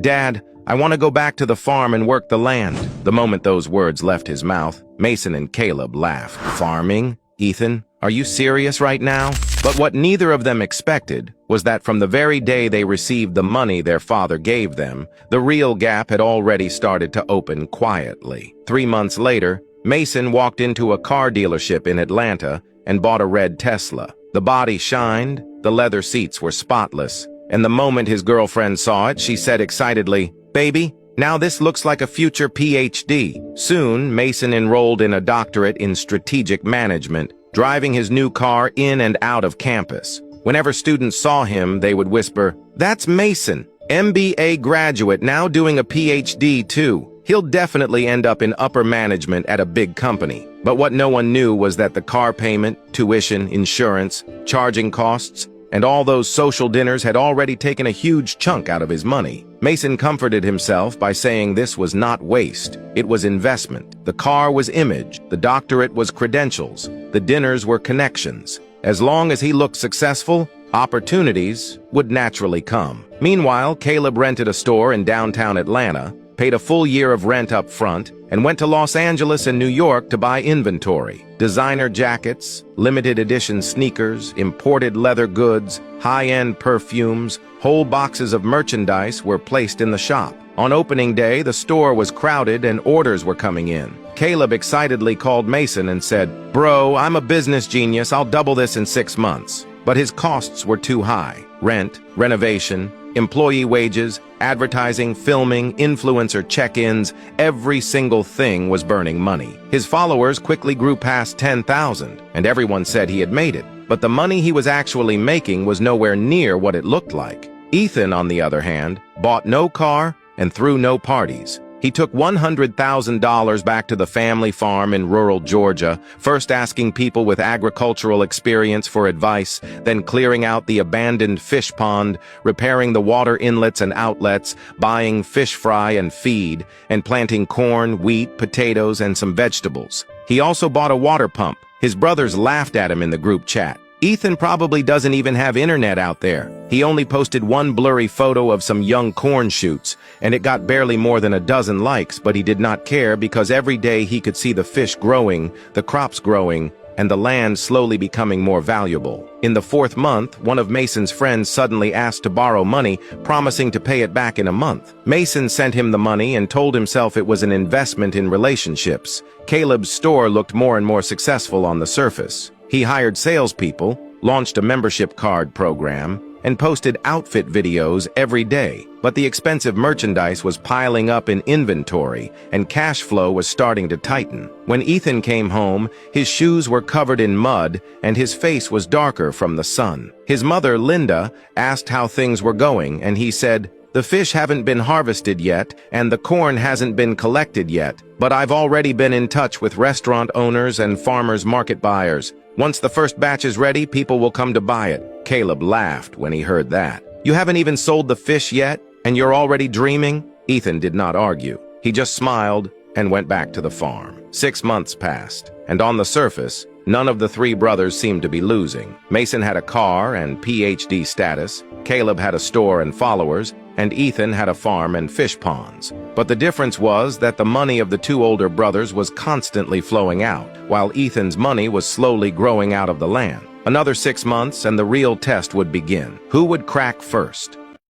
"Dad, I want to go back to the farm and work the land." The moment those words left his mouth, Mason and Caleb laughed. "Farming? Ethan, are you serious right now?" But what neither of them expected was that from the very day they received the money their father gave them, the real gap had already started to open quietly. 3 months later, Mason walked into a car dealership in Atlanta and bought a red Tesla. The body shined, the leather seats were spotless, and the moment his girlfriend saw it, she said excitedly, "Baby, now this looks like a future PhD." Soon, Mason enrolled in a doctorate in strategic management, driving his new car in and out of campus. Whenever students saw him, they would whisper, "That's Mason, MBA graduate, now doing a PhD too. He'll definitely end up in upper management at a big company." But what no one knew was that the car payment, tuition, insurance, charging costs, and all those social dinners had already taken a huge chunk out of his money. Mason comforted himself by saying this was not waste, it was investment. The car was image, the doctorate was credentials, the dinners were connections. As long as he looked successful, opportunities would naturally come. Meanwhile, Caleb rented a store in downtown Atlanta, paid a full year of rent up front, and went to Los Angeles and New York to buy inventory. Designer jackets, limited edition sneakers, imported leather goods, high-end perfumes, whole boxes of merchandise were placed in the shop. On opening day, the store was crowded and orders were coming in. Caleb excitedly called Mason and said, "Bro, I'm a business genius, I'll double this in 6 months." But his costs were too high. Rent, renovation, employee wages, advertising, filming, influencer check-ins, every single thing was burning money. His followers quickly grew past 10,000, and everyone said he had made it. But the money he was actually making was nowhere near what it looked like. Ethan, on the other hand, bought no car and threw no parties. He took $100,000 back to the family farm in rural Georgia, first asking people with agricultural experience for advice, then clearing out the abandoned fish pond, repairing the water inlets and outlets, buying fish fry and feed, and planting corn, wheat, potatoes, and some vegetables. He also bought a water pump. His brothers laughed at him in the group chat. "Ethan probably doesn't even have internet out there. He only posted one blurry photo of some young corn shoots, and it got barely more than a dozen likes, but he did not care because every day he could see the fish growing, the crops growing, and the land slowly becoming more valuable." In the 4th month, one of Mason's friends suddenly asked to borrow money, promising to pay it back in a month. Mason sent him the money and told himself it was an investment in relationships. Caleb's store looked more and more successful on the surface. He hired salespeople, launched a membership card program, and posted outfit videos every day. But the expensive merchandise was piling up in inventory, and cash flow was starting to tighten. When Ethan came home, his shoes were covered in mud, and his face was darker from the sun. His mother, Linda, asked how things were going, and he said, "The fish haven't been harvested yet, and the corn hasn't been collected yet, but I've already been in touch with restaurant owners and farmers market buyers. Once the first batch is ready, people will come to buy it." Caleb laughed when he heard that. "You haven't even sold the fish yet, and you're already dreaming?" Ethan did not argue. He just smiled and went back to the farm. 6 months passed, and on the surface, none of the 3 brothers seemed to be losing. Mason had a car and PhD status, Caleb had a store and followers, and Ethan had a farm and fish ponds. But the difference was that the money of the 2 older brothers was constantly flowing out, while Ethan's money was slowly growing out of the land. Another 6 months and the real test would begin. Who would crack first?